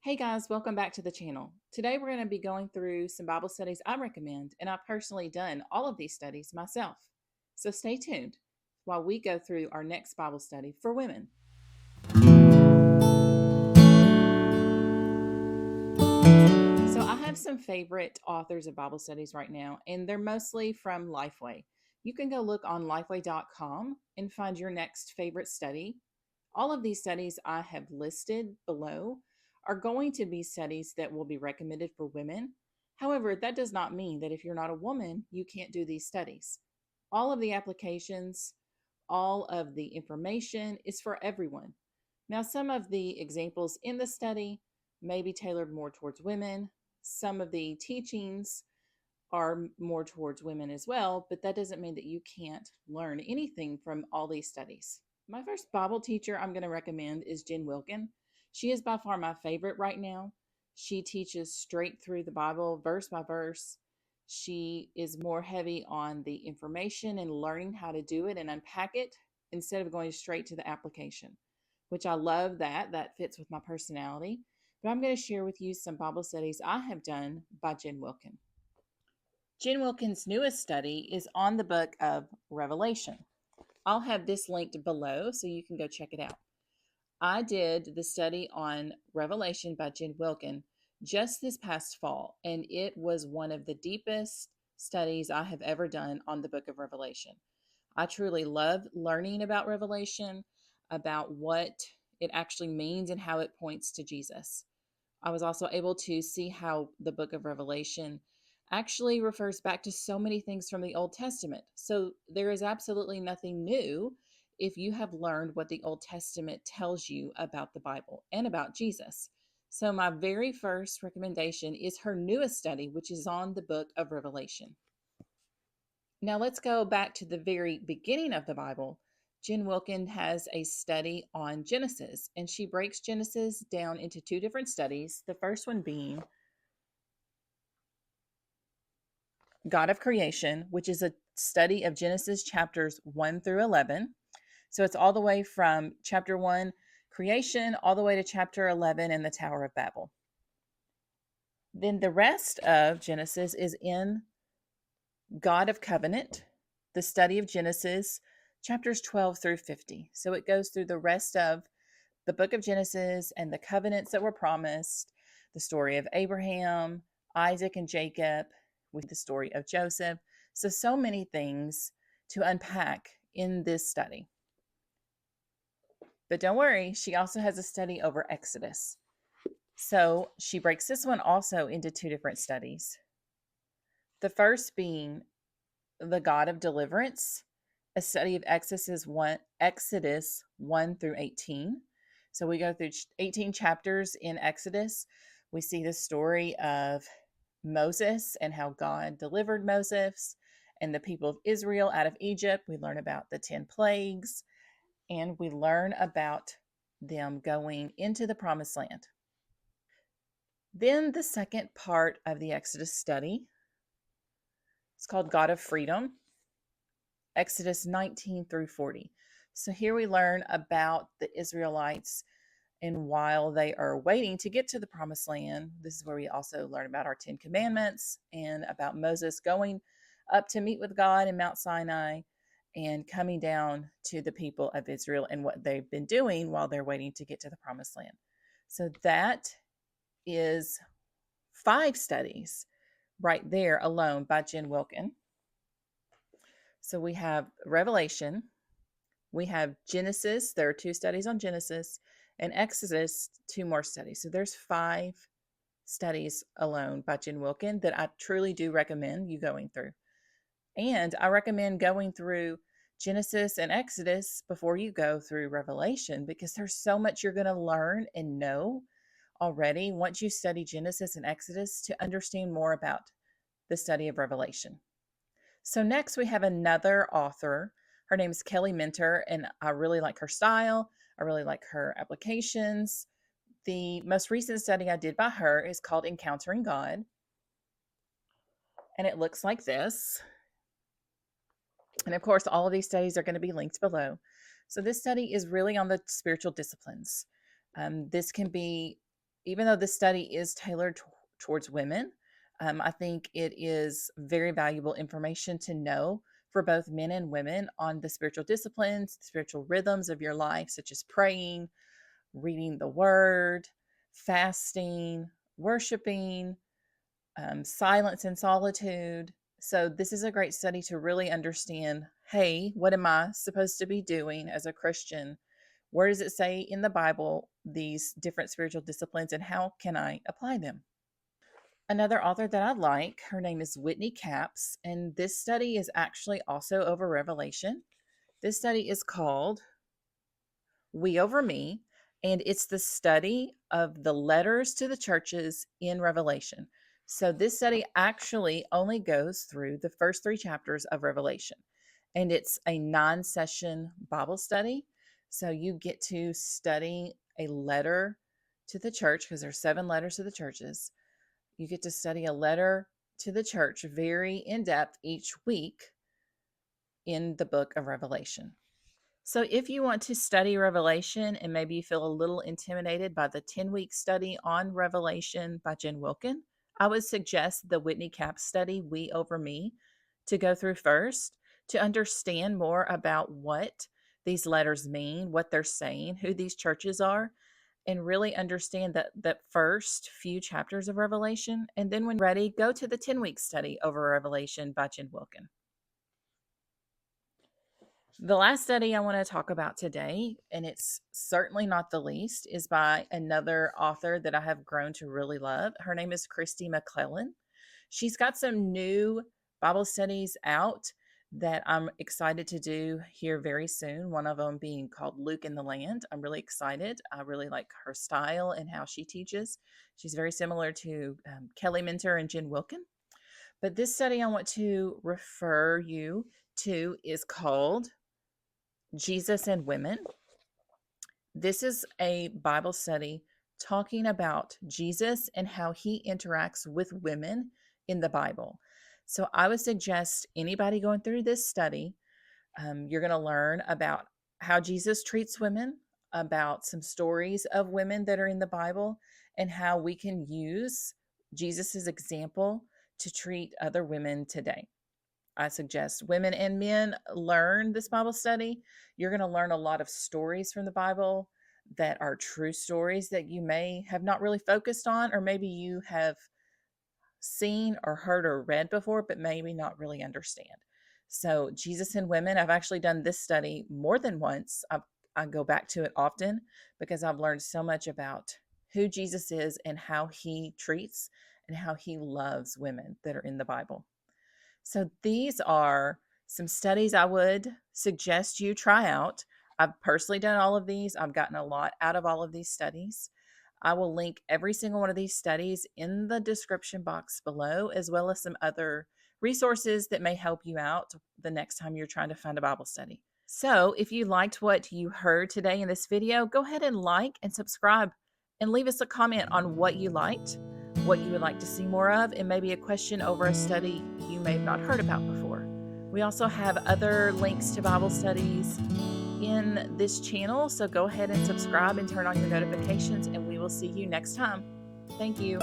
Hey guys, welcome back to the channel. Today we're going to be going through some Bible studies I recommend, and I've personally done all of these studies myself. So stay tuned while we go through our next Bible study for women. So I have some favorite authors of Bible studies right now, and they're mostly from LifeWay. You can go look on lifeway.com and find your next favorite study. All of these studies I have listed below are going to be studies that will be recommended for women. However, that does not mean that if you're not a woman, you can't do these studies. All of the applications, all of the information is for everyone. Now, some of the examples in the study may be tailored more towards women. Some of the teachings are more towards women as well, but that doesn't mean that you can't learn anything from all these studies. My first Bible teacher I'm going to recommend is Jen Wilkin. She is by far my favorite right now. She teaches straight through the Bible, verse by verse. She is more heavy on the information and learning how to do it and unpack it instead of going straight to the application, which I love that. That fits with my personality. But I'm going to share with you some Bible studies I have done by Jen Wilkin. Jen Wilkin's newest study is on the book of Revelation. I'll have this linked below so you can go check it out. I did the study on Revelation by Jen Wilkin just this past fall, and it was one of the deepest studies I have ever done on the book of Revelation. I truly love learning about Revelation, about what it actually means and how it points to Jesus. I was also able to see how the book of Revelation actually refers back to so many things from the Old Testament. So there is absolutely nothing new if you have learned what the Old Testament tells you about the Bible and about Jesus. So my very first recommendation is her newest study, which is on the book of Revelation. Now let's go back to the very beginning of the Bible. Jen Wilkin has a study on Genesis, and she breaks Genesis down into two different studies. The first one being God of Creation, which is a study of Genesis chapters 1 through 11. So it's all the way from chapter 1, creation, all the way to chapter 11 in the Tower of Babel. Then the rest of Genesis is in God of Covenant, the study of Genesis, chapters 12 through 50. So it goes through the rest of the book of Genesis and the covenants that were promised, the story of Abraham, Isaac, and Jacob, with the story of Joseph. So many things to unpack in this study. But don't worry, she also has a study over Exodus. So she breaks this one also into two different studies. The first being the God of Deliverance, a study of Exodus 1 through 18. So we go through 18 chapters in Exodus. We see the story of Moses and how God delivered Moses and the people of Israel out of Egypt. We learn about the 10 plagues, and we learn about them going into the promised land. Then the second part of the Exodus study is called God of Freedom, Exodus 19 through 40. So here we learn about the Israelites, and while they are waiting to get to the promised land, this is where we also learn about our 10 commandments and about Moses going up to meet with God in Mount Sinai and coming down to the people of Israel and what they've been doing while they're waiting to get to the promised land. So that is 5 studies right there alone by Jen Wilkin. So we have Revelation, we have Genesis. There are 2 studies on Genesis, and Exodus, 2 more studies. So there's 5 studies alone by Jen Wilkin that I truly do recommend you going through. And I recommend going through Genesis and Exodus before you go through Revelation, because there's so much you're going to learn and know already once you study Genesis and Exodus to understand more about the study of Revelation. So next we have another author. Her name is Kelly Minter, and I really like her style. I really like her applications. The most recent study I did by her is called Encountering God, and it looks like this. And of course, all of these studies are going to be linked below. So this study is really on the spiritual disciplines. This can be Even though this study is tailored towards women, I think it is very valuable information to know for both men and women on the spiritual disciplines, spiritual rhythms of your life, such as praying, reading the word, fasting, worshiping, silence and solitude. So, this is a great study to really understand, hey, what am I supposed to be doing as a Christian? Where does it say in the Bible these different spiritual disciplines, and how can I apply them? Another author that I like, her name is Whitney Capps, and this study is actually also over Revelation. This study is called We Over Me, and it's the study of the letters to the churches in Revelation. So, this study actually only goes through the first 3 chapters of Revelation, and it's a 9 session Bible study. So, you get to study a letter to the church because there's 7 letters to the churches. You get to study a letter to the church very in depth each week in the book of Revelation. So, if you want to study Revelation and maybe you feel a little intimidated by the 10-week study on Revelation by Jen Wilkin, I would suggest the Whitney Capps study, We Over Me, to go through first to understand more about what these letters mean, what they're saying, who these churches are, and really understand that first few chapters of Revelation. And then, when ready, go to the 10-week study over Revelation by Jen Wilkin. The last study I want to talk about today, and it's certainly not the least, is by another author that I have grown to really love. Her name is Christy McClellan. She's got some new Bible studies out that I'm excited to do here very soon. One of them being called Luke in the Land. I'm really excited. I really like her style and how she teaches. She's very similar to Kelly Minter and Jen Wilkin. But this study I want to refer you to is called Jesus and Women. This is a Bible study talking about Jesus and how he interacts with women in the Bible. So I would suggest anybody going through this study, you're going to learn about how Jesus treats women, about some stories of women that are in the Bible, and how we can use Jesus's example to treat other women today. I suggest women and men learn this Bible study. You're going to learn a lot of stories from the Bible that are true stories that you may have not really focused on, or maybe you have seen or heard or read before, but maybe not really understand. So, Jesus and Women, I've actually done this study more than once. I go back to it often because I've learned so much about who Jesus is and how he treats and how he loves women that are in the Bible. So these are some studies I would suggest you try out. I've personally done all of these. I've gotten a lot out of all of these studies. I will link every single one of these studies in the description box below, as well as some other resources that may help you out the next time you're trying to find a Bible study. So if you liked what you heard today in this video, go ahead and like and subscribe and leave us a comment on what you liked, what you would like to see more of, and maybe a question over a study you may have not heard about before. We also have other links to Bible studies in this channel, so go ahead and subscribe and turn on your notifications, and we will see you next time. Thank you.